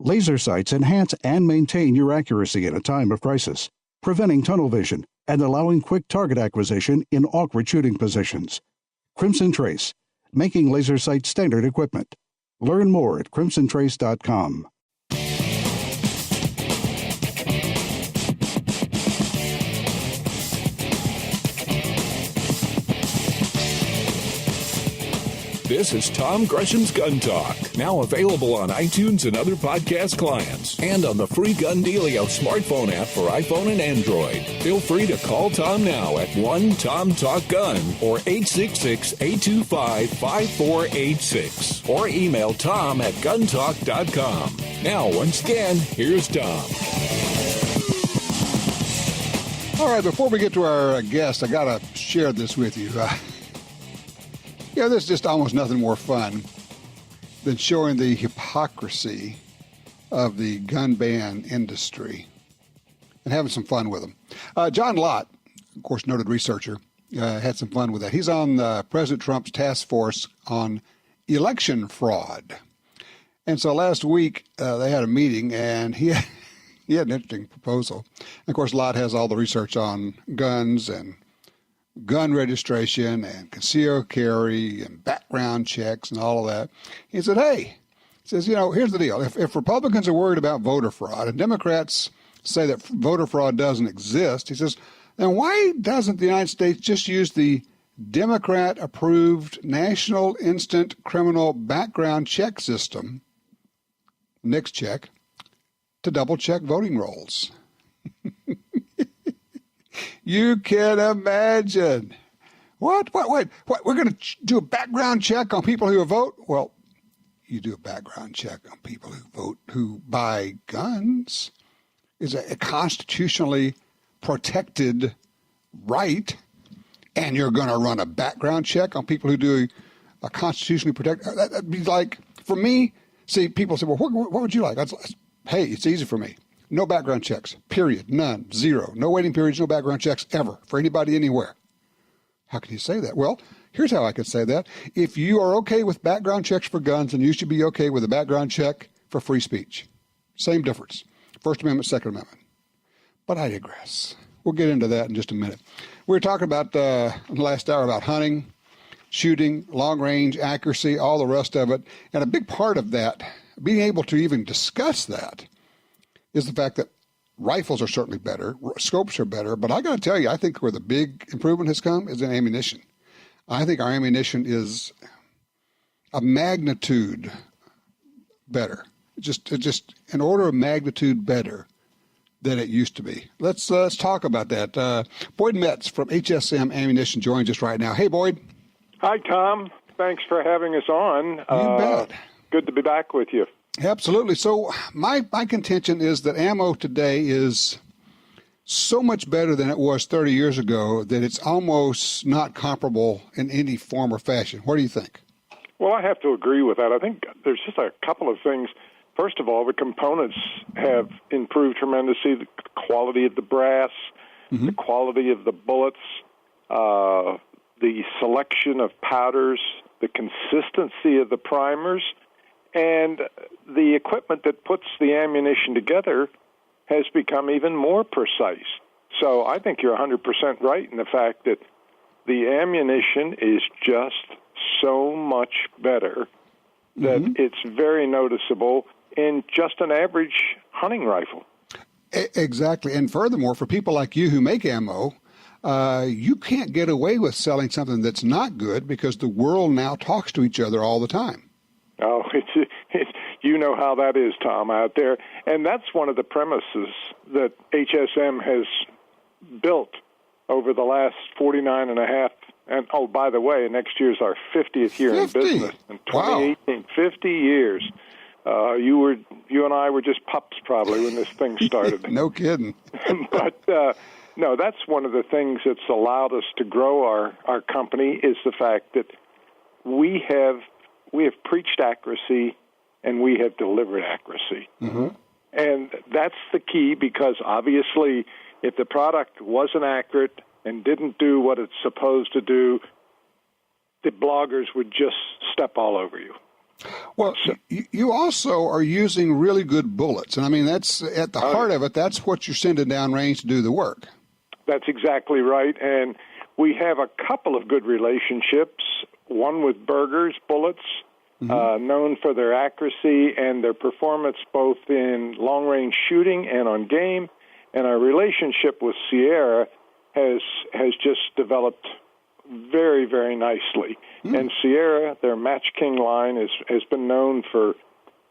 Laser sights enhance and maintain your accuracy in a time of crisis, preventing tunnel vision and allowing quick target acquisition in awkward shooting positions. Crimson Trace, making laser sights standard equipment. Learn more at crimsontrace.com. This is Tom Gresham's Gun Talk, now available on iTunes and other podcast clients, and on the free Gun Dealio smartphone app for iPhone and Android. Feel free to call Tom now at 1-TOM-TALK-GUN or 866-825-5486, or email Tom at guntalk.com. Now, once again, here's Tom. All right, before we get to our guest, I got to share this with you. There's just almost nothing more fun than showing the hypocrisy of the gun ban industry and having some fun with them. John Lott, of course, noted researcher, had some fun with that. He's on President Trump's task force on election fraud. And so last week they had a meeting, and he had an interesting proposal. And of course, Lott has all the research on guns and gun registration and concealed carry and background checks and all of that. He said, here's the deal. If Republicans are worried about voter fraud and Democrats say that voter fraud doesn't exist, he says, then why doesn't the United States just use the Democrat-approved National Instant Criminal Background Check System, NICS check, to double-check voting rolls? You can imagine. What? We're going to do a background check on people who vote? Well, you do a background check on people who vote, who buy guns. Is a constitutionally protected right, and you're going to run a background check on people who do a constitutionally protected. That'd be like, for me, see, people say, well, what would you like? Hey, it's easy for me. No background checks, period, none, zero. No waiting periods, no background checks ever for anybody anywhere. How can you say that? Well, here's how I could say that. If you are okay with background checks for guns, then you should be okay with a background check for free speech. Same difference. First Amendment, Second Amendment. But I digress. We'll get into that in just a minute. We were talking about in the last hour about hunting, shooting, long range, accuracy, all the rest of it. And a big part of that, being able to even discuss that, is the fact that rifles are certainly better, scopes are better, but I got to tell you, I think where the big improvement has come is in ammunition. I think our ammunition is a magnitude better, just an order of magnitude better than it used to be. Let's talk about that. Boyd Metz from HSM Ammunition joins us right now. Hey, Boyd. Hi, Tom. Thanks for having us on. You bet. Good to be back with you. Absolutely. So my contention is that ammo today is so much better than it was 30 years ago that it's almost not comparable in any form or fashion. What do you think? Well, I have to agree with that. I think there's just a couple of things. First of all, the components have improved tremendously. The quality of the brass, the quality of the bullets, the selection of powders, the consistency of the primers, and the equipment that puts the ammunition together has become even more precise. So I think you're 100% right in the fact that the ammunition is just so much better that it's very noticeable in just an average hunting rifle. Exactly. And furthermore, for people like you who make ammo, you can't get away with selling something that's not good because the world now talks to each other all the time. Oh, you know how that is, Tom, out there. And that's one of the premises that HSM has built over the last 49 and a half. And, oh, by the way, next year's our 50th year 50? In business. In 2018, wow. 50 years. You and I were just pups probably when this thing started. No kidding. But, no, that's one of the things that's allowed us to grow our company is the fact that we have preached accuracy and we have delivered accuracy. And that's the key because obviously if the product wasn't accurate and didn't do what it's supposed to do, the bloggers would just step all over you. Well, you also are using really good bullets. And I mean, that's at the heart of it. That's what you're sending downrange to do the work. That's exactly right. And we have a couple of good relationships, one with Berger's bullets, known for their accuracy and their performance both in long-range shooting and on game. And our relationship with Sierra has just developed very, very nicely. And Sierra, their Match King line, has been known for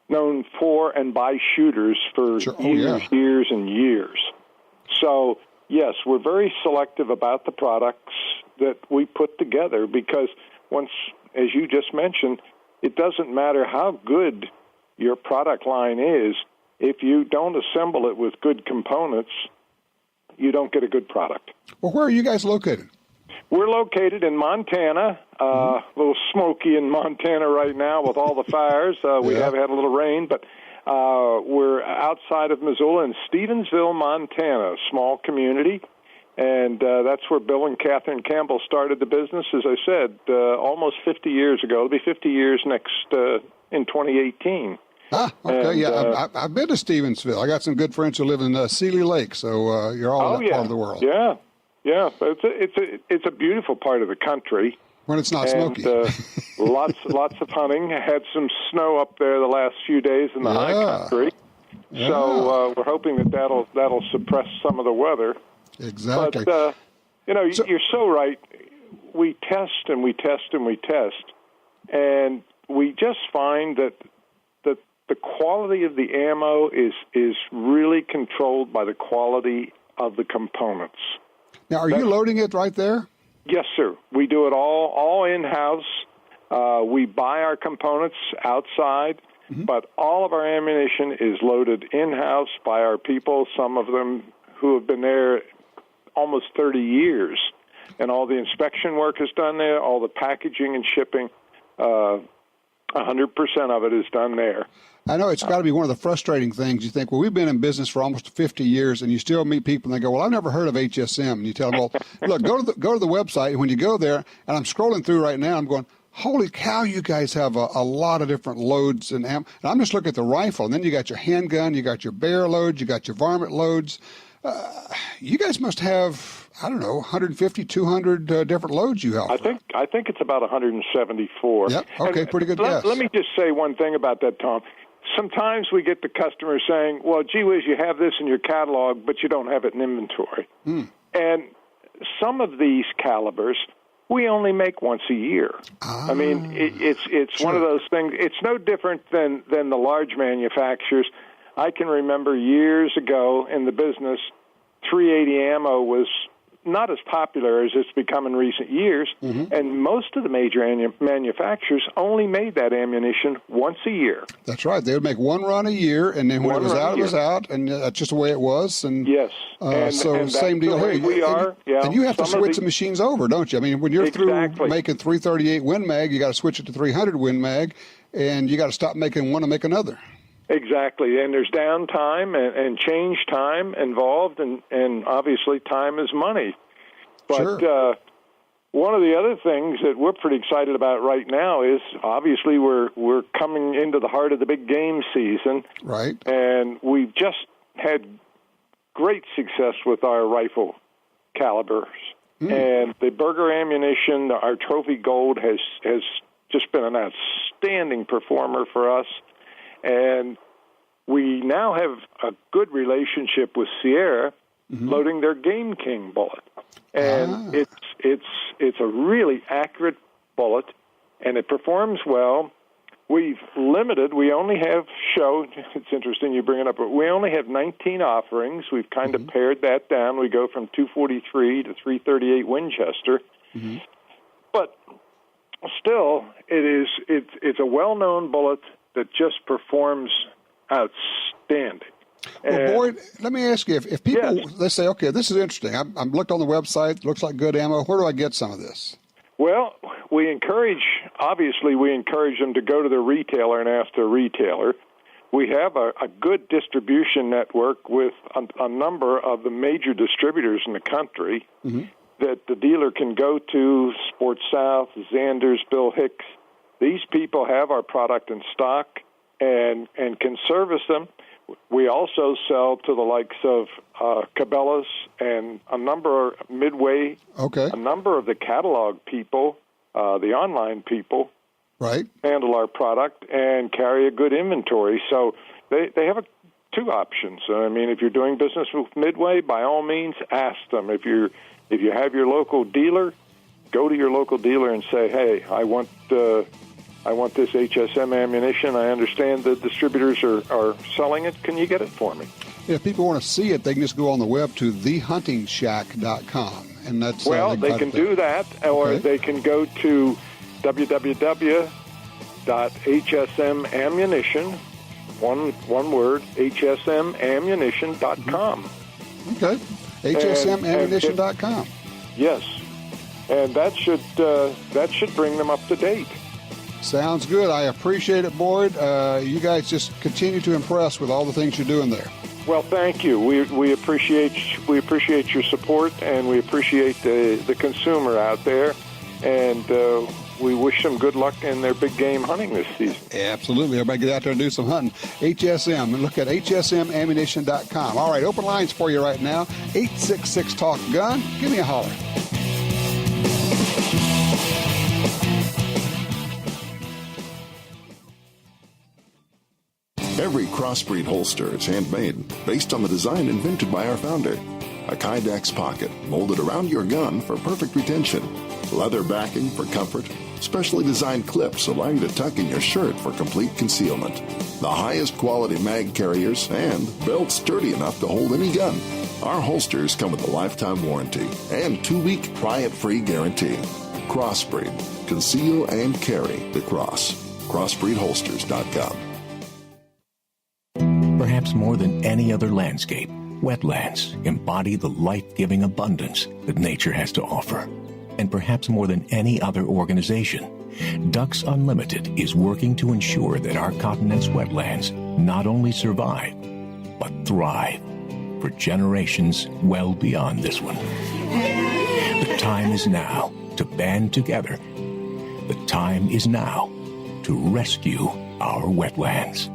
and by shooters for years and years. So, yes, we're very selective about the products that we put together because once, as you just mentioned, it doesn't matter how good your product line is. If you don't assemble it with good components, you don't get a good product. Well, where are you guys located? We're located in Montana, a little smoky in Montana right now with all the fires. We have had a little rain, but we're outside of Missoula in Stevensville, Montana, a small community. And that's where Bill and Catherine Campbell started the business, as I said, almost 50 years ago. It'll be 50 years in 2018. Ah, okay, And, I've been to Stevensville. I got some good friends who live in Sealy Lake, so you're all in that part of the world. Yeah, it's a beautiful part of the country. When it's not smoky. lots of hunting. I had some snow up there the last few days in the high country. Yeah. So we're hoping that'll suppress some of the weather. Exactly. But, you're so right. We test and we test and we test. And we just find that the quality of the ammo is really controlled by the quality of the components. Now, are you loading it right there? Yes, sir. We do it all in-house. We buy our components outside, but all of our ammunition is loaded in-house by our people, some of them who have been there almost 30 years. And all the inspection work is done there, all the packaging and shipping, 100% of it is done there. I know it's got to be one of the frustrating things. You think, well, we've been in business for almost 50 years, and you still meet people, and they go, well, I've never heard of HSM. And you tell them, well, look, go to the website. And when you go there, and I'm scrolling through right now, I'm going, holy cow, you guys have a lot of different loads. And I'm just looking at the rifle, and then you got your handgun, you got your bear loads, you got your varmint loads. You guys must have, I don't know, 150, 200 different loads you have. I think it's about 174. Yep. Okay, pretty good guess. Let me just say one thing about that, Tom. Sometimes we get the customers saying, well, gee whiz, you have this in your catalog, but you don't have it in inventory. And some of these calibers, we only make once a year. I mean, it's one of those things. It's no different than the large manufacturers. I can remember years ago in the business, 380 ammo was not as popular as it's become in recent years, and most of the major manufacturers only made that ammunition once a year. That's right. They would make one run a year, and then when it was out, and that's just the way it was. And yes. So same deal here. We are. And you have to switch the machines over, don't you? I mean, when you're through making 338 Win Mag, you got to switch it to 300 Win Mag, and you got to stop making one and make another. Exactly, and there's downtime and change time involved, and obviously time is money. But one of the other things that we're pretty excited about right now is obviously we're coming into the heart of the big game season. Right. And we've just had great success with our rifle calibers. And the Berger ammunition, our Trophy Gold, has just been an outstanding performer for us. And we now have a good relationship with Sierra, loading their Game King bullet. And it's a really accurate bullet, and it performs well. We only have it's interesting you bring it up, but we only have 19 offerings. We've kind of pared that down. We go from 243 to 338 Winchester. But still, it's a well-known bullet that just performs outstanding. Well, Boyd, let me ask you, if people, let's say, okay, this is interesting. I'm looked on the website, looks like good ammo. Where do I get some of this? Well, we encourage them to go to their retailer and ask their retailer. We have a good distribution network with a number of the major distributors in the country that the dealer can go to, Sports South, Zanders, Bill Hicks, these people have our product in stock and can service them. We also sell to the likes of Cabela's and a number of Midway, a number of the catalog people, the online people, handle our product and carry a good inventory. So they have two options. I mean, if you're doing business with Midway, by all means, ask them. If you have your local dealer, go to your local dealer and say, hey, I want this HSM ammunition. I understand the distributors are selling it. Can you get it for me? If people want to see it, they can just go on the web to thehuntingshack.com. And that's they can do that, or they can go to www.hsmammunition, one word, hsmammunition.com. Okay, hsmammunition.com. Yes, and that should bring them up to date. Sounds good. I appreciate it, Boyd. You guys just continue to impress with all the things you're doing there. Well, thank you. We appreciate your support, and we appreciate the consumer out there, and we wish them good luck in their big game hunting this season. Absolutely. Everybody get out there and do some hunting. HSM, and look at hsmammunition.com. All right, open lines for you right now. 866-TALK-GUN. Give me a holler. Every crossbreed holster is handmade based on the design invented by our founder. A Kydex pocket molded around your gun for perfect retention. Leather backing for comfort. Specially designed clips allow you to tuck in your shirt for complete concealment. The highest quality mag carriers and belts sturdy enough to hold any gun. Our holsters come with a lifetime warranty and 2-week try-it-free guarantee. Crossbreed. Conceal and carry the cross. Crossbreedholsters.com. Perhaps more than any other landscape, wetlands embody the life-giving abundance that nature has to offer. And perhaps more than any other organization, Ducks Unlimited is working to ensure that our continent's wetlands not only survive, but thrive for generations well beyond this one. The time is now to band together. The time is now to rescue our wetlands.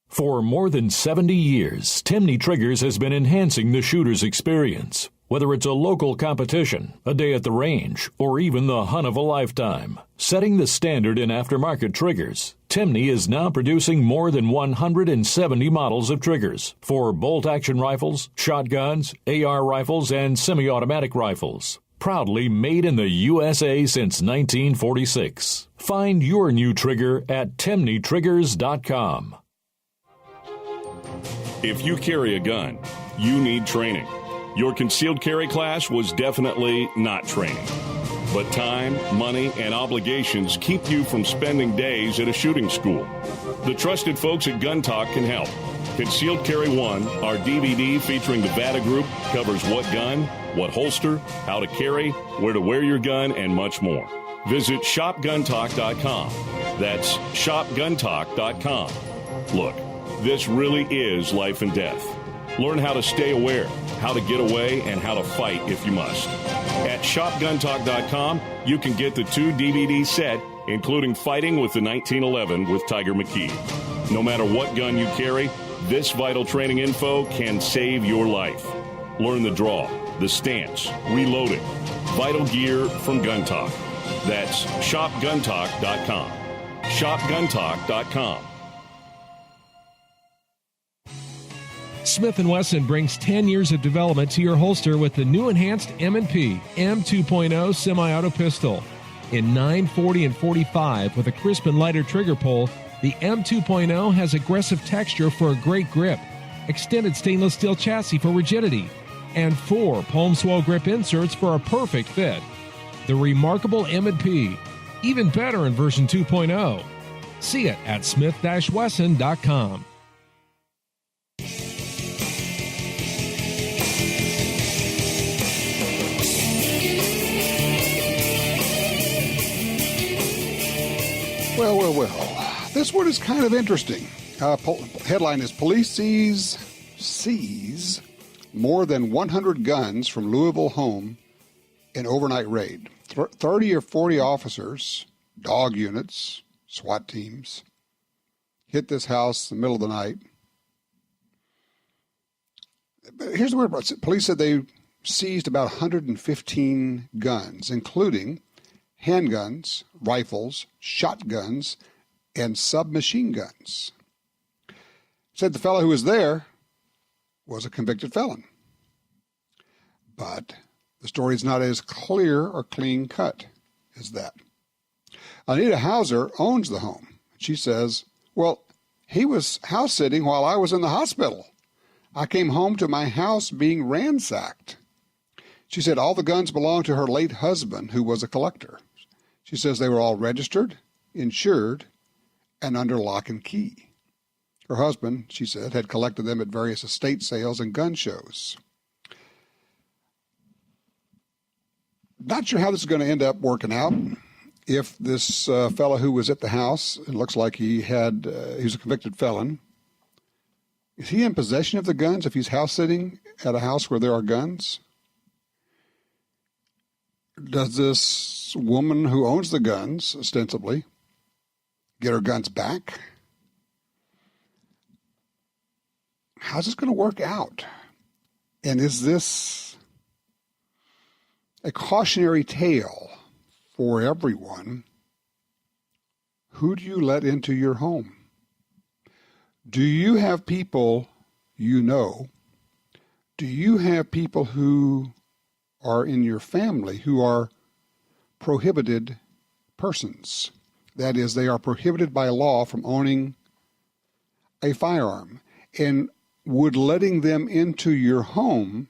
For more than 70 years, Timney Triggers has been enhancing the shooter's experience. Whether it's a local competition, a day at the range, or even the hunt of a lifetime. Setting the standard in aftermarket triggers, Timney is now producing more than 170 models of triggers for bolt-action rifles, shotguns, AR rifles, and semi-automatic rifles. Proudly made in the USA since 1946. Find your new trigger at timneytriggers.com. If you carry a gun, you need training. Your concealed carry class was definitely not training. But time, money, and obligations keep you from spending days at a shooting school. The trusted folks at Gun Talk can help. Concealed Carry 1, our DVD featuring the VADA Group, covers what gun, what holster, how to carry, where to wear your gun, and much more. Visit shopguntalk.com. That's shopguntalk.com. Look, this really is life and death. Learn how to stay aware, how to get away, and how to fight if you must. At shopguntalk.com, you can get the 2 DVD set, including Fighting with the 1911 with Tiger McKee. No matter what gun you carry, this vital training info can save your life. Learn the draw, the stance, reloading, vital gear from Gun Talk. That's shopguntalk.com. shopguntalk.com. Smith & Wesson brings 10 years of development to your holster with the new enhanced M&P M2.0 semi-auto pistol. In 940 and 45 with a crisp and lighter trigger pull, the M2.0 has aggressive texture for a great grip, extended stainless steel chassis for rigidity, and 4 palm swell grip inserts for a perfect fit. The remarkable M&P, even better in version 2.0. See it at smith-wesson.com. Well. This one is kind of interesting. Headline is Police seize more than 100 guns from Louisville home in overnight raid. 30 or 40 officers, dog units, SWAT teams, hit this house in the middle of the night. But here's the weird part. Police said they seized about 115 guns, including handguns, rifles, shotguns, and submachine guns. Said the fellow who was there was a convicted felon. But the story is not as clear or clean cut as that. Anita Hauser owns the home. She says, well, he was house sitting while I was in the hospital. I came home to my house being ransacked. She said all the guns belonged to her late husband, who was a collector. She says they were all registered, insured, and under lock and key. Her husband, she said, had collected them at various estate sales and gun shows. Not sure how this is going to end up working out. If this fellow who was at the house, it looks like he was a convicted felon. Is he in possession of the guns if he's house sitting at a house where there are guns? Does this woman who owns the guns, ostensibly, get her guns back? How's this going to work out? And is this a cautionary tale for everyone? Who do you let into your home? Do you have people you know? Do you have people who are in your family who are prohibited persons? That is, they are prohibited by law from owning a firearm. And would letting them into your home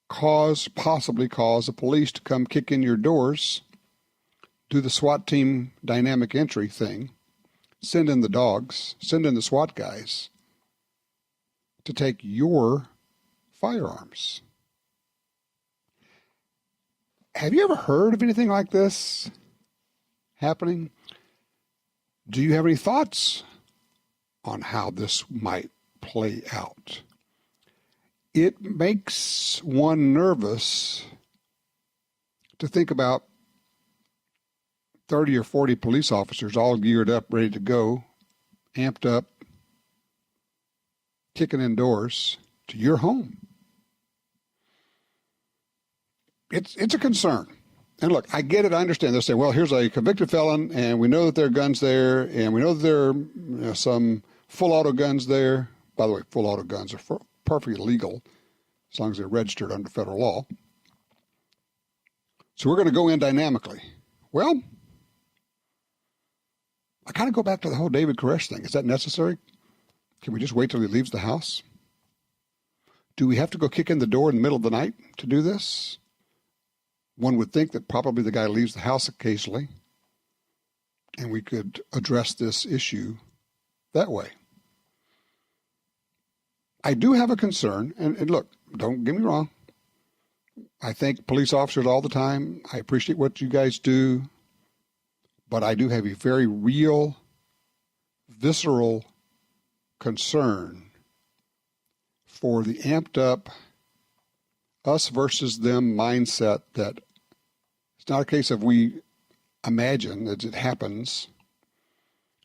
possibly cause the police to come kick in your doors, do the SWAT team dynamic entry thing, send in the dogs, send in the SWAT guys to take your firearms? Have you ever heard of anything like this happening? Do you have any thoughts on how this might play out? It makes one nervous to think about 30 or 40 police officers all geared up, ready to go, amped up, kicking in doors to your home. It's a concern. And look, I get it. I understand. They'll say, well, here's a convicted felon, and we know that there are guns there, and we know that there are some full auto guns there. By the way, full auto guns are perfectly legal as long as they're registered under federal law. So we're going to go in dynamically. Well, I kind of go back to the whole David Koresh thing. Is that necessary? Can we just wait till he leaves the house? Do we have to go kick in the door in the middle of the night to do this? One would think that probably the guy leaves the house occasionally, and we could address this issue that way. I do have a concern, and look, don't get me wrong. I thank police officers all the time. I appreciate what you guys do, but I do have a very real, visceral concern for the amped up us versus them mindset that it's not a case of we imagine that it happens,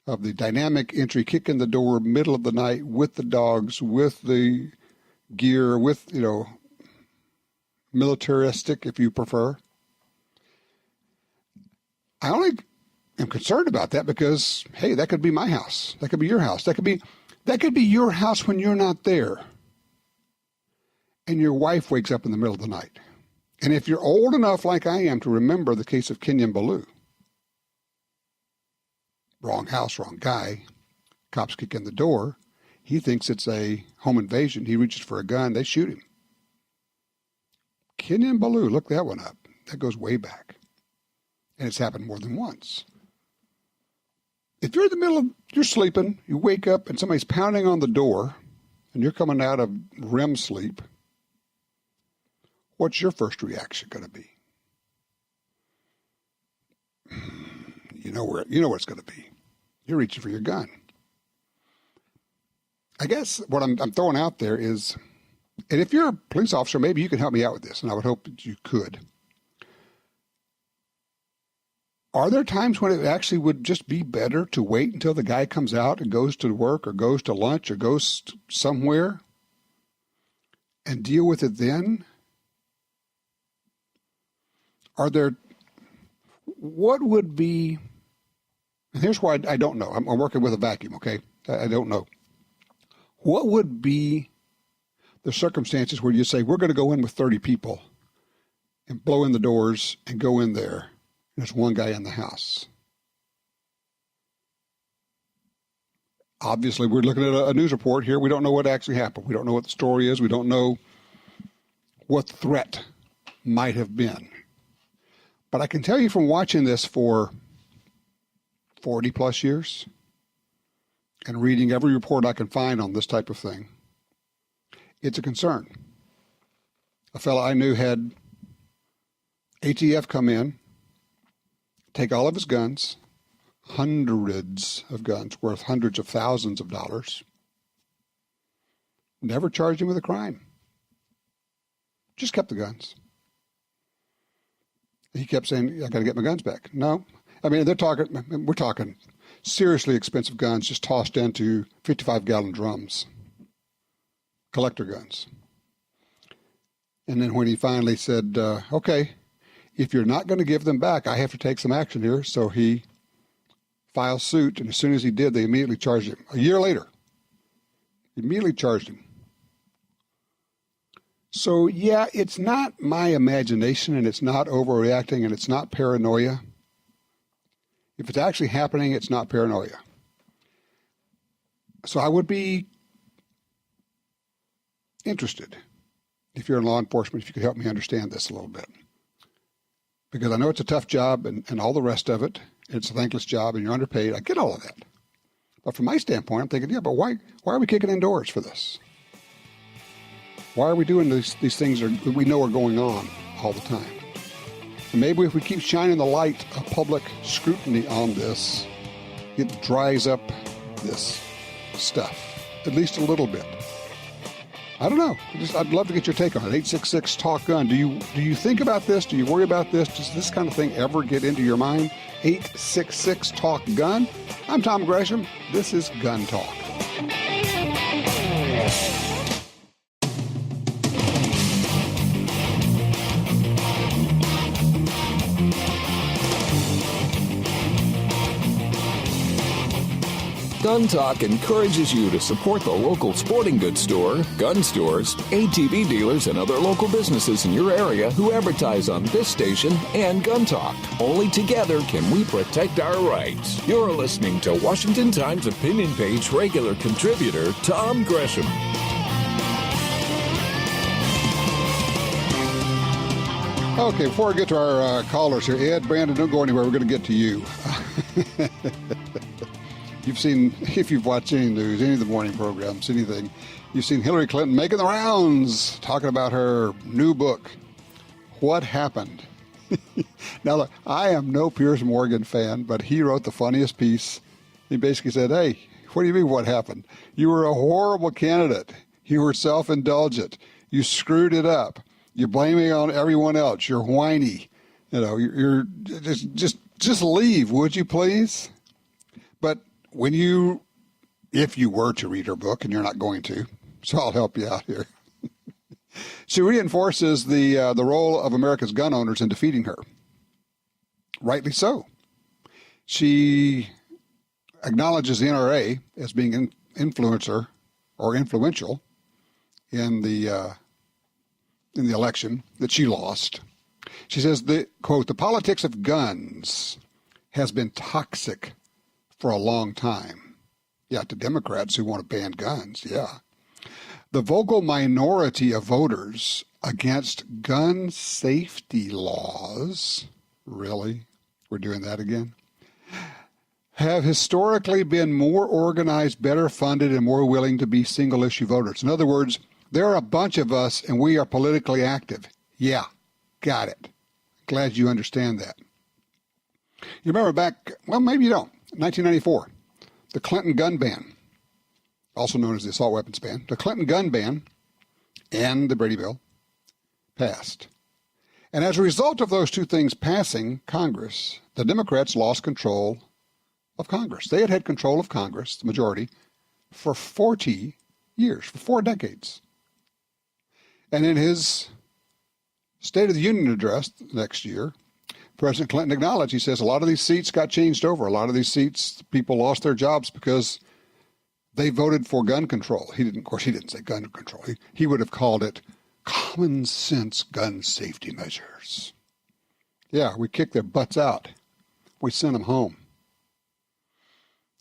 of the dynamic entry, kick in the door, middle of the night, with the dogs, with the gear, with, militaristic, if you prefer. I only am concerned about that because, hey, that could be my house. That could be your house. That could be your house when you're not there. And your wife wakes up in the middle of the night. And if you're old enough like I am to remember the case of Kenyon Ballou, wrong house, wrong guy, cops kick in the door, he thinks it's a home invasion, he reaches for a gun, they shoot him. Kenyon Ballou, look that one up. That goes way back. And it's happened more than once. If you're in the middle of, you're sleeping, you wake up and somebody's pounding on the door and you're coming out of REM sleep, what's your first reaction going to be? You know what it's going to be. You're reaching for your gun. I guess what I'm throwing out there is, and if you're a police officer, maybe you can help me out with this, and I would hope that you could. Are there times when it actually would just be better to wait until the guy comes out and goes to work or goes to lunch or goes somewhere and deal with it then? What would be, and here's why I don't know. I'm working with a vacuum, okay? I don't know. What would be the circumstances where you say, we're going to go in with 30 people and blow in the doors and go in there? There's one guy in the house. Obviously, we're looking at a news report here. We don't know what actually happened. We don't know what the story is. We don't know what the threat might have been. But I can tell you from watching this for 40 plus years and reading every report I can find on this type of thing, it's a concern. A fellow I knew had ATF come in, take all of his guns, hundreds of guns worth hundreds of thousands of dollars, never charged him with a crime. Just kept the guns. He kept saying, I got to get my guns back. No. I mean, we're talking seriously expensive guns just tossed into 55-gallon drums, collector guns. And then when he finally said, okay, if you're not going to give them back, I have to take some action here. So he filed suit, and as soon as he did, they immediately charged him. A year later, immediately charged him. So, yeah, it's not my imagination, and it's not overreacting, and it's not paranoia. If it's actually happening, it's not paranoia. So I would be interested, if you're in law enforcement, if you could help me understand this a little bit. Because I know it's a tough job and all the rest of it. It's a thankless job, and you're underpaid. I get all of that. But from my standpoint, I'm thinking, yeah, but why are we kicking indoors for this? Why are we doing these things that we know are going on all the time? And maybe if we keep shining the light of public scrutiny on this, it dries up this stuff, at least a little bit. I don't know. I'd love to get your take on it. 866-TALK-GUN. Do you think about this? Do you worry about this? Does this kind of thing ever get into your mind? 866-TALK-GUN. I'm Tom Gresham. This is Gun Talk. Gun Talk encourages you to support the local sporting goods store, gun stores, ATV dealers, and other local businesses in your area who advertise on this station and Gun Talk. Only together can we protect our rights. You're listening to Washington Times opinion page regular contributor Tom Gresham. Okay, before I get to our callers here, Ed, Brandon, don't go anywhere. We're going to get to you. You've seen, if you've watched any news, any of the morning programs, anything, you've seen Hillary Clinton making the rounds, talking about her new book, What Happened? Now, look, I am no Piers Morgan fan, but he wrote the funniest piece. He basically said, hey, what do you mean what happened? You were a horrible candidate. You were self-indulgent. You screwed it up. You're blaming on everyone else. You're whiny. You know, you're just leave, would you please? But if you were to read her book, and you're not going to, so I'll help you out here. She reinforces the role of America's gun owners in defeating her. Rightly so. She acknowledges the NRA as being an influencer or influential in the election that she lost. She says, quote, the politics of guns has been toxic for a long time. Yeah, to Democrats who want to ban guns, yeah. The vocal minority of voters against gun safety laws, really? We're doing that again? Have historically been more organized, better funded, and more willing to be single-issue voters. In other words, there are a bunch of us, and we are politically active. Yeah, got it. Glad you understand that. You remember back, well, maybe you don't, 1994, the Clinton gun ban, also known as the assault weapons ban, the Clinton gun ban and the Brady Bill passed. And as a result of those two things passing Congress, the Democrats lost control of Congress. They had had control of Congress, the majority, for 40 years, for 4 decades. And in his State of the Union address next year, President Clinton acknowledged, he says, a lot of these seats got changed over. A lot of these seats, people lost their jobs because they voted for gun control. He didn't say gun control. He would have called it common sense gun safety measures. Yeah, we kicked their butts out. We sent them home.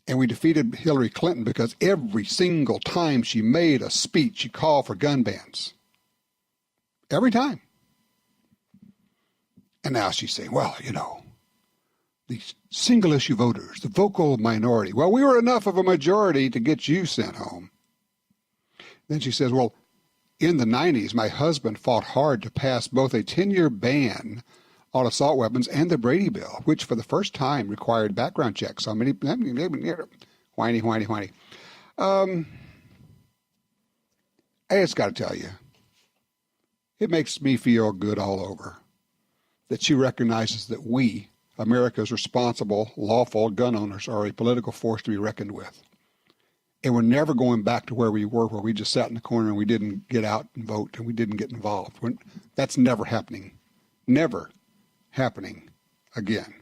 And we defeated Hillary Clinton because every single time she made a speech, she called for gun bans. Every time. And now she's saying, well, these single-issue voters, the vocal minority. Well, we were enough of a majority to get you sent home. Then she says, well, in the 90s, my husband fought hard to pass both a 10-year ban on assault weapons and the Brady Bill, which for the first time required background checks on many. Whiny. I just got to tell you, it makes me feel good all over that she recognizes that we, America's responsible, lawful gun owners, are a political force to be reckoned with. And we're never going back to where we were, where we just sat in the corner and we didn't get out and vote and we didn't get involved. That's never happening. Never happening again.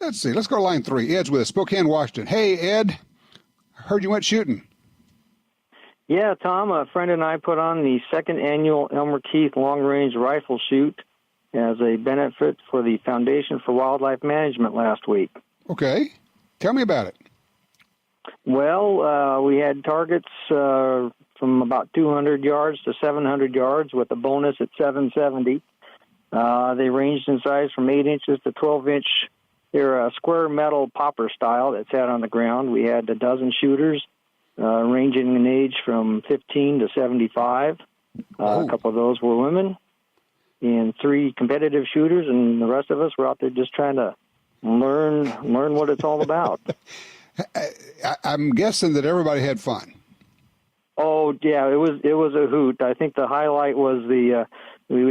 Let's see. Let's go to line 3. Ed's with us, Spokane, Washington. Hey, Ed. Heard you went shooting. Yeah, Tom, a friend and I put on the 2nd annual Elmer Keith long-range rifle shoot as a benefit for the Foundation for Wildlife Management last week. Okay. Tell me about it. Well, we had targets from about 200 yards to 700 yards with a bonus at 770. They ranged in size from 8 inches to 12-inch. They're a square metal popper style that sat on the ground. We had a dozen shooters ranging in age from 15 to 75. A couple of those were women, and 3 competitive shooters, and the rest of us were out there just trying to learn what it's all about. I'm guessing that everybody had fun. Oh yeah, it was a hoot. I think the highlight was we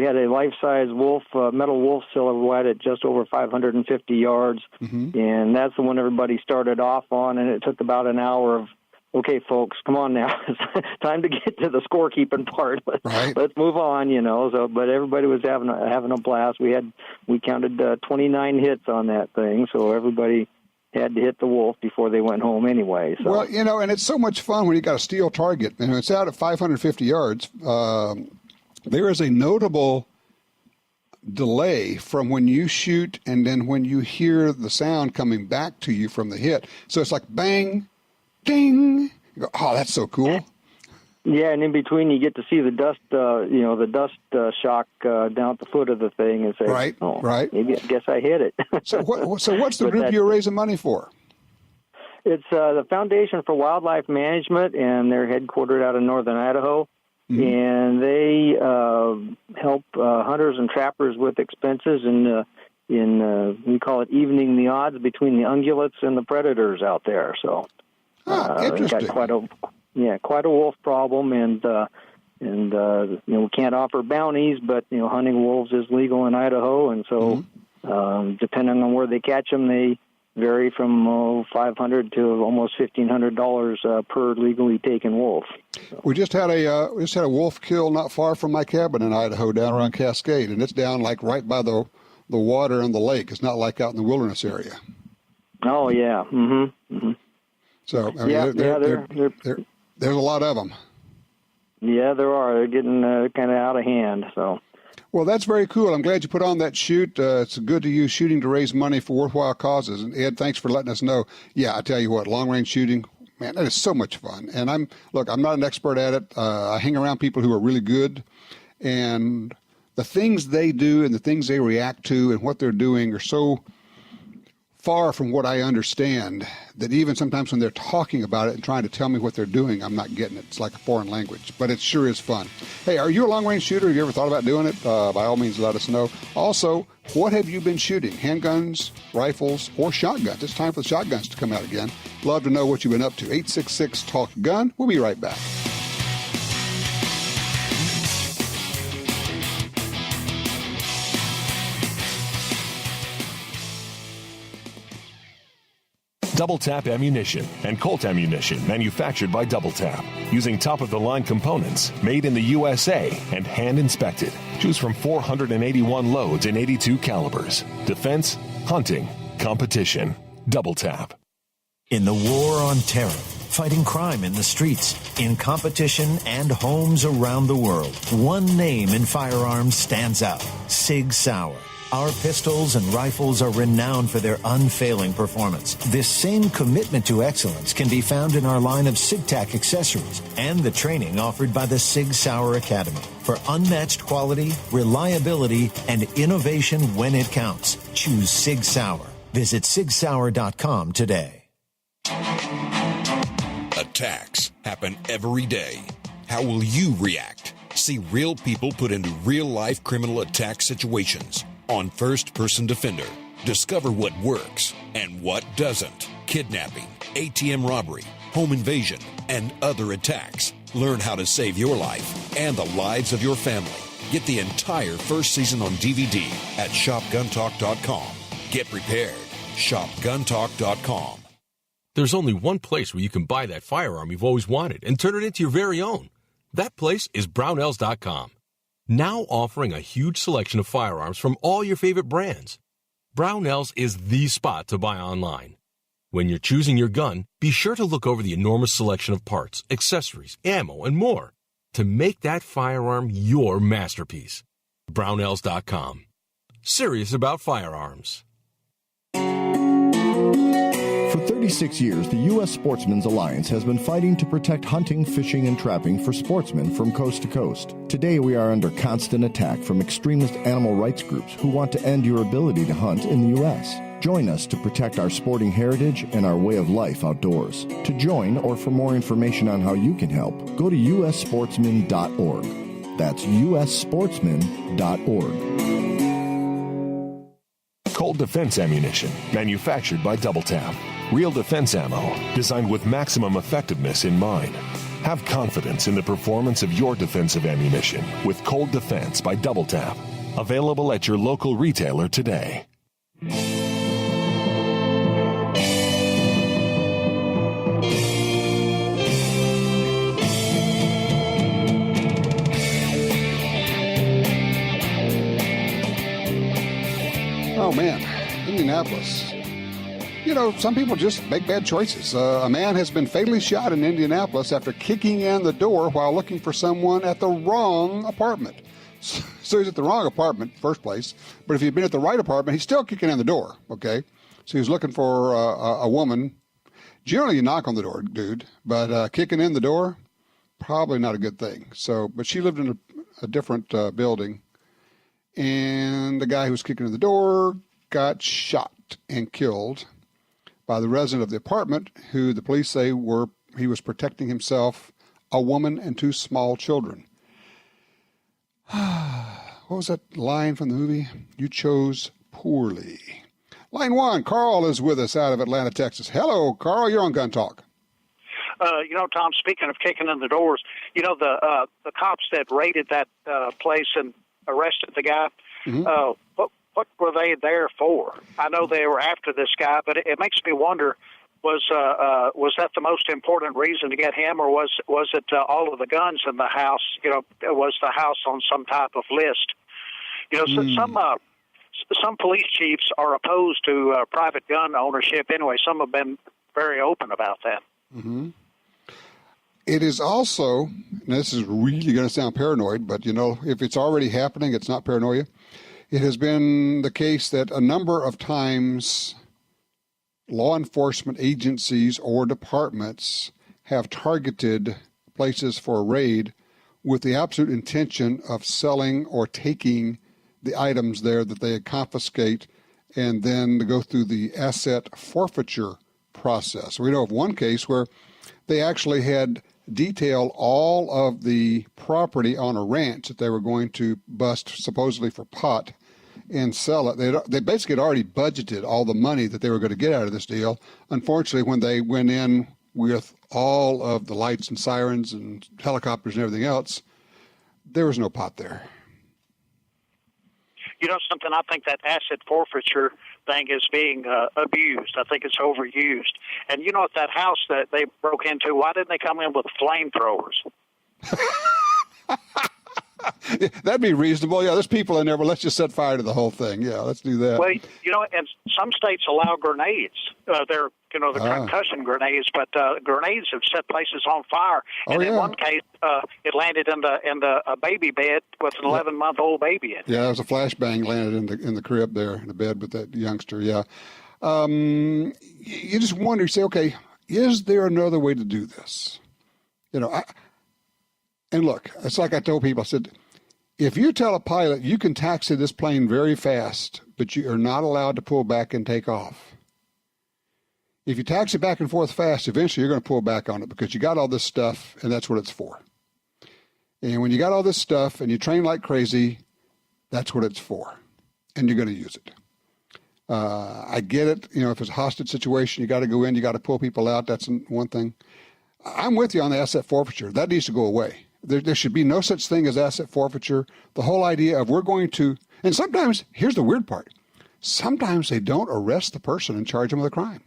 had a life-size wolf, metal wolf silhouette at just over 550 yards, and that's the one everybody started off on, and it took about an hour of, okay, folks, come on now. It's time to get to the scorekeeping part. Let's move on, So, but everybody was having a blast. We counted 29 hits on that thing, so everybody had to hit the wolf before they went home anyway. So. Well, and it's so much fun when you got a steel target, and it's out at 550 yards. There is a notable delay from when you shoot and then when you hear the sound coming back to you from the hit. So it's like bang, ding. You go, oh, that's so cool. Yeah, and in between you get to see the dust, shock down at the foot of the thing and say, right. Maybe I guess I hit it. So what's the group you're raising money for? It's the Foundation for Wildlife Management, and they're headquartered out of northern Idaho. And they help hunters and trappers with expenses in we call it evening the odds between the ungulates and the predators out there. So interesting. Got quite a wolf problem, and we can't offer bounties, but hunting wolves is legal in Idaho, and so depending on where they catch them, they vary from $500 to almost $1,500 per legally taken wolf. So. We just had a wolf kill not far from my cabin in Idaho, down around Cascade, and it's down like right by the water and the lake. It's not like out in the wilderness area. Oh yeah. So I mean, there's a lot of them. Yeah, there are. They're getting kind of out of hand. So. Well, that's very cool. I'm glad you put on that shoot. It's good to use shooting to raise money for worthwhile causes. And Ed, thanks for letting us know. Yeah, I tell you what, long-range shooting, man, that is so much fun. And I'm not an expert at it. I hang around people who are really good, and the things they do and the things they react to and what they're doing are so far from what I understand that even sometimes when they're talking about it and trying to tell me what they're doing, I'm not getting it. It's like a foreign language, but it sure is fun. Hey, are you a long-range shooter? Have you ever thought about doing it? By all means, let us know. Also, what have you been shooting? Handguns, rifles, or shotguns? It's time for the shotguns to come out again. Love to know what you've been up to. 866-TALK-GUN. We'll be right back. Double Tap Ammunition and Colt Ammunition manufactured by Double Tap. Using top-of-the-line components made in the USA and hand-inspected. Choose from 481 loads in 82 calibers. Defense, hunting, competition. Double Tap. In the war on terror, fighting crime in the streets, in competition and homes around the world, one name in firearms stands out: Sig Sauer. Our pistols and rifles are renowned for their unfailing performance. This same commitment to excellence can be found in our line of SigTac accessories and the training offered by the Sig Sauer Academy. For unmatched quality, reliability, and innovation when it counts, choose Sig Sauer. Visit sigsauer.com today. Attacks happen every day. How will you react? See real people put into real-life criminal attack situations on First Person Defender. Discover what works and what doesn't. Kidnapping, ATM robbery, home invasion, and other attacks. Learn how to save your life and the lives of your family. Get the entire first season on DVD at shopguntalk.com. Get prepared. shopguntalk.com. There's only one place where you can buy that firearm you've always wanted and turn it into your very own. That place is Brownells.com. Now offering a huge selection of firearms from all your favorite brands. Brownells is the spot to buy online. When you're choosing your gun, be sure to look over the enormous selection of parts, accessories, ammo, and more to make that firearm your masterpiece. Brownells.com. Serious about firearms. For 36 years, the U.S. Sportsmen's Alliance has been fighting to protect hunting, fishing, and trapping for sportsmen from coast to coast. Today, we are under constant attack from extremist animal rights groups who want to end your ability to hunt in the U.S. Join us to protect our sporting heritage and our way of life outdoors. To join or for more information on how you can help, go to ussportsman.org. That's ussportsman.org. Cold Defense Ammunition, manufactured by Double Tap. Real defense ammo, designed with maximum effectiveness in mind. Have confidence in the performance of your defensive ammunition with Cold Defense by Double Tap. Available at your local retailer today. Oh, man, Indianapolis. You know, some people just make bad choices. A man has been fatally shot in Indianapolis after kicking in the door while looking for someone at the wrong apartment. So he's at the wrong apartment, first place. But if he'd been at the right apartment, he's still kicking in the door, okay? So he was looking for a woman. Generally, you knock on the door, dude. But kicking in the door, probably not a good thing. So, but she lived in a different building. And the guy who was kicking in the door got shot and killed by the resident of the apartment, who the police say he was protecting himself, a woman, and two small children. What was that line from the movie? You chose poorly. Line one, Carl is with us out of Atlanta, Texas. Hello, Carl. You're on Gun Talk. Tom, speaking of kicking in the doors, the cops that raided that place and arrested the guy, what were they there for? I know they were after this guy, but it makes me wonder, was that the most important reason to get him, or was it all of the guns in the house? Was the house on some type of list? Some police chiefs are opposed to private gun ownership anyway. Some have been very open about that. Mm-hmm. It is also, and this is really going to sound paranoid, but if it's already happening, it's not paranoia. It has been the case that a number of times law enforcement agencies or departments have targeted places for a raid with the absolute intention of selling or taking the items there that they confiscate, and then to go through the asset forfeiture process. We know of one case where they actually had detailed all of the property on a ranch that they were going to bust supposedly for pot and sell it. They basically had already budgeted all the money that they were going to get out of this deal. Unfortunately, when they went in with all of the lights and sirens and helicopters and everything else, there was no pot there. Something, I think that asset forfeiture thing is being abused. I think it's overused. And you know, at that house that they broke into, why didn't they come in with flamethrowers? That'd be reasonable. Yeah, there's people in there, but let's just set fire to the whole thing. Yeah, let's do that. Well, you know, and some states allow grenades. They're, you know, the concussion grenades, but grenades have set places on fire. And in one case, it landed in the baby bed with an 11-month-old baby in it. Yeah, it was a flashbang landed in the crib there in the bed with that youngster. Yeah, you just wonder. You say, okay, is there another way to do this? You know, and look, it's like I told people. I said, if you tell a pilot you can taxi this plane very fast, but you are not allowed to pull back and take off. If you taxi back and forth fast, eventually you're going to pull back on it because you got all this stuff, and that's what it's for. And when you got all this stuff and you train like crazy, that's what it's for, and you're going to use it. I get it. You know, if it's a hostage situation, you got to go in, you got to pull people out. That's one thing. I'm with you on the asset forfeiture. That needs to go away. There should be no such thing as asset forfeiture. The whole idea of we're going to, and sometimes, here's the weird part, sometimes they don't arrest the person and charge them with a crime.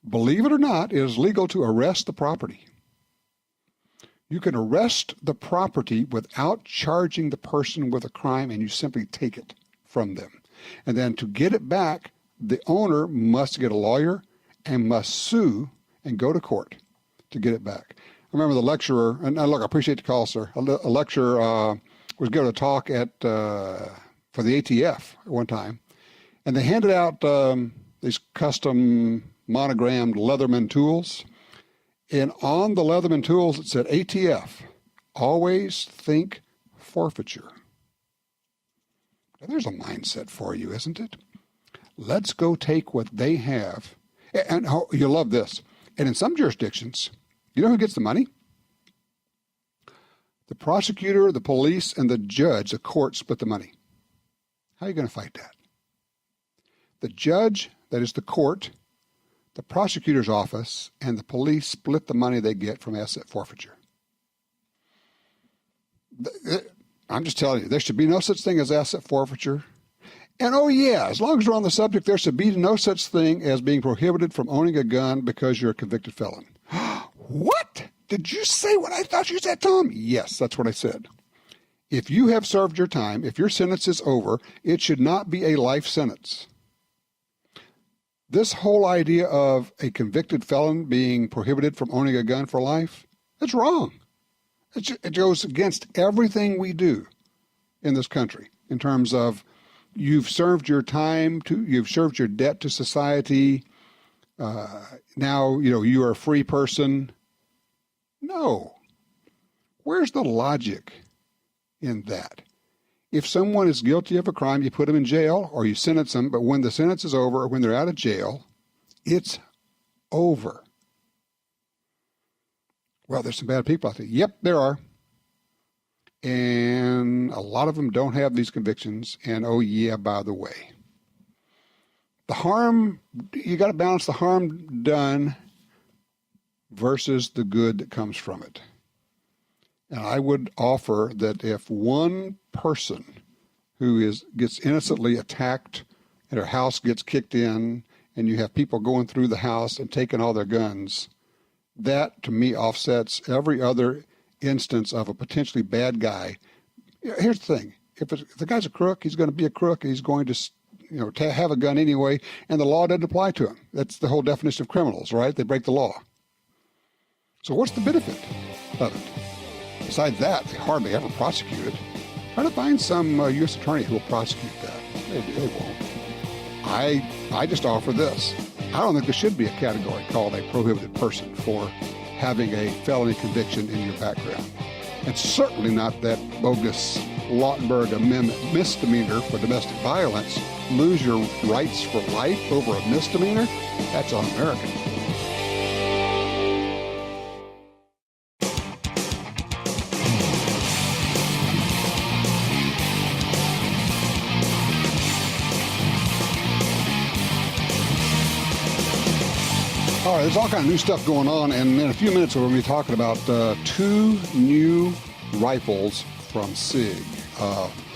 Believe it or not, it is legal to arrest the property. You can arrest the property without charging the person with a crime, and you simply take it from them. And then to get it back, the owner must get a lawyer and must sue and go to court to get it back. I remember the lecturer, and look, I appreciate the call, sir. A lecturer was giving a talk at for the ATF at one time, and they handed out these custom monogrammed Leatherman tools, and on the Leatherman tools it said, ATF, always think forfeiture. Now, there's a mindset for you, isn't it? Let's go take what they have, and you'll love this, and in some jurisdictions, you know who gets the money? The prosecutor, the police, and the judge, the court, split the money. How are you going to fight that? The judge, that is the court, the prosecutor's office, and the police split the money they get from asset forfeiture. I'm just telling you, there should be no such thing as asset forfeiture. And oh yeah, as long as we're on the subject, there should be no such thing as being prohibited from owning a gun because you're a convicted felon. What? Did you say what I thought you said, Tom? Yes, that's what I said. If you have served your time, if your sentence is over, it should not be a life sentence. This whole idea of a convicted felon being prohibited from owning a gun for life, it's wrong. It goes against everything we do in this country in terms of you've served your time, you've served your debt to society. Now, you know, you are a free person. No. Where's the logic in that? If someone is guilty of a crime, you put them in jail or you sentence them, but when the sentence is over or when they're out of jail, it's over. Well, there's some bad people out there. Yep, there are. And a lot of them don't have these convictions. And oh yeah, by the way, the harm, you got to balance the harm done versus the good that comes from it. And I would offer that if one person who gets innocently attacked and her house gets kicked in and you have people going through the house and taking all their guns, that to me offsets every other instance of a potentially bad guy. Here's the thing. If the guy's a crook, he's going to be a crook. He's going to have a gun anyway, and the law doesn't apply to him. That's the whole definition of criminals, right? They break the law. So what's the benefit of it? Besides that, they hardly ever prosecute it. Try to find some U.S. attorney who will prosecute that. They won't. I just offer this. I don't think there should be a category called a prohibited person for having a felony conviction in your background. And certainly not that bogus Lautenberg Amendment misdemeanor for domestic violence. Lose your rights for life over a misdemeanor? That's un-American. All right, there's all kind of new stuff going on, and in a few minutes we're going to be talking about 2 new rifles from SIG.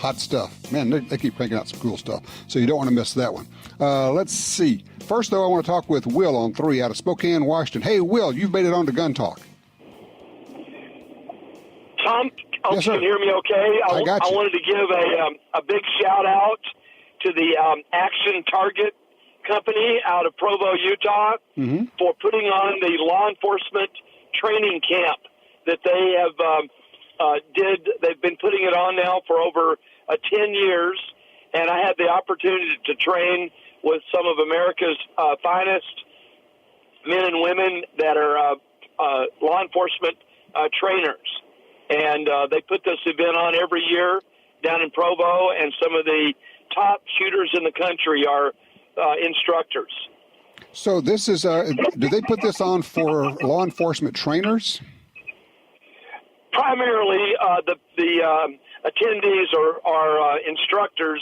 hot stuff. Man, they keep cranking out some cool stuff, so you don't want to miss that one. Let's see. First, though, I want to talk with Will on 3 out of Spokane, Washington. Hey, Will, you've made it on to Gun Talk. Tom, yes, you can hear me okay? I got you. I wanted to give a big shout-out to the Action Target Company out of Provo, Utah, for putting on the law enforcement training camp that they have They've been putting it on now for over 10 years, and I had the opportunity to train with some of America's finest men and women that are law enforcement trainers. And they put this event on every year down in Provo, and some of the top shooters in the country are instructors. So this is, do they put this on for law enforcement trainers? Primarily, the attendees are instructors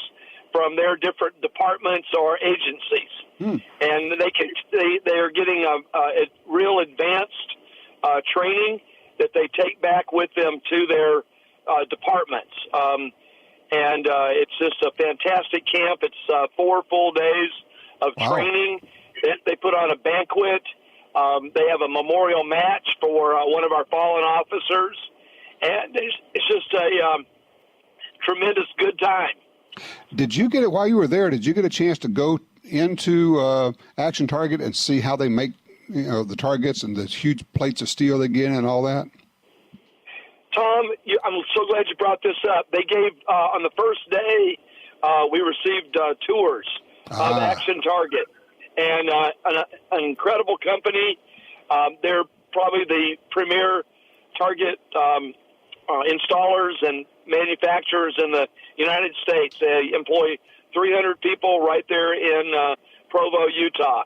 from their different departments or agencies, and they are getting a real advanced training that they take back with them to their departments. And it's just a fantastic camp. It's 4 full days of training. They put on a banquet. They have a memorial match for one of our fallen officers. And it's just a tremendous good time. Did you get it while you were there? Did you get a chance to go into Action Target and see how they make the targets and the huge plates of steel they get in and all that? Tom, I'm so glad you brought this up. They gave, on the first day, we received tours of Action Target. And an incredible company. They're probably the premier target installers and manufacturers in the United States. They employ 300 people right there in Provo, Utah.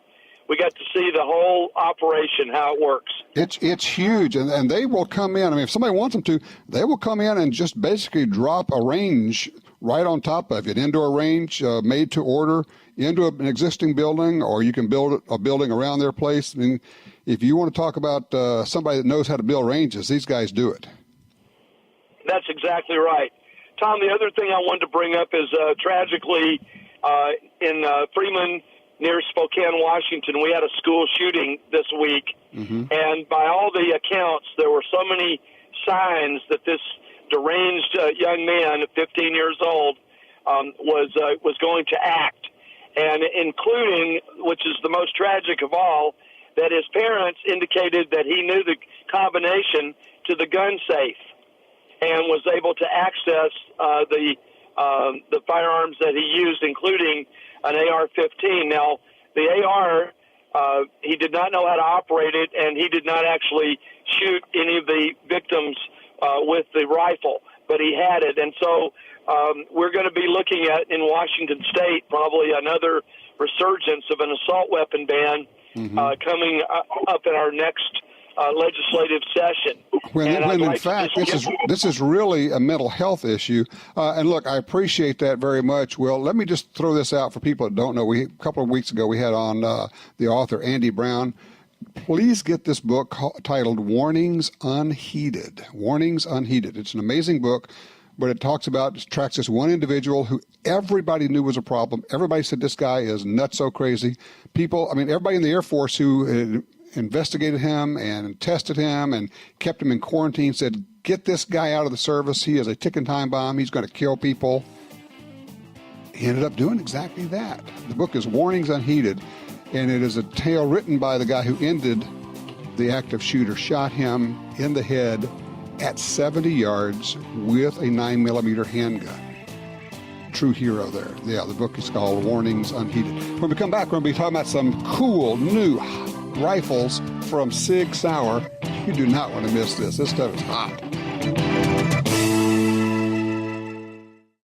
We got to see the whole operation, how it works. It's huge, and they will come in. I mean, if somebody wants them to, they will come in and just basically drop a range right on top of it, an indoor range made to order into an existing building, or you can build a building around their place. I mean, if you want to talk about somebody that knows how to build ranges, these guys do it. That's exactly right. Tom, the other thing I wanted to bring up is tragically in Freeman, near Spokane, Washington, we had a school shooting this week. And by all the accounts, there were so many signs that this deranged young man, 15 years old, was going to act. And including, which is the most tragic of all, that his parents indicated that he knew the combination to the gun safe and was able to access the firearms that he used, including an AR-15. Now, the AR, he did not know how to operate it, and he did not actually shoot any of the victims with the rifle, but he had it. And so we're going to be looking at, in Washington State, probably another resurgence of an assault weapon ban coming up in our next legislative session. When in fact, this is really a mental health issue. And look, I appreciate that very much. Well, let me just throw this out for people that don't know. A couple of weeks ago, we had on the author, Andy Brown. Please get this book titled Warnings Unheeded. Warnings Unheeded. It's an amazing book, but it tracks this one individual who everybody knew was a problem. Everybody said this guy is nutso crazy. Everybody in the Air Force who investigated him and tested him and kept him in quarantine said, get this guy out of the service. He is a ticking time bomb. He's going to kill people. He ended up doing exactly that. The book is Warnings Unheeded, and it is a tale written by the guy who ended the active shooter, shot him in the head at 70 yards with a 9mm handgun. True hero there. Yeah, the book is called Warnings Unheeded. When we come back, we're going to be talking about some cool new rifles from Sig Sauer. You do not want to miss this. This stuff is hot.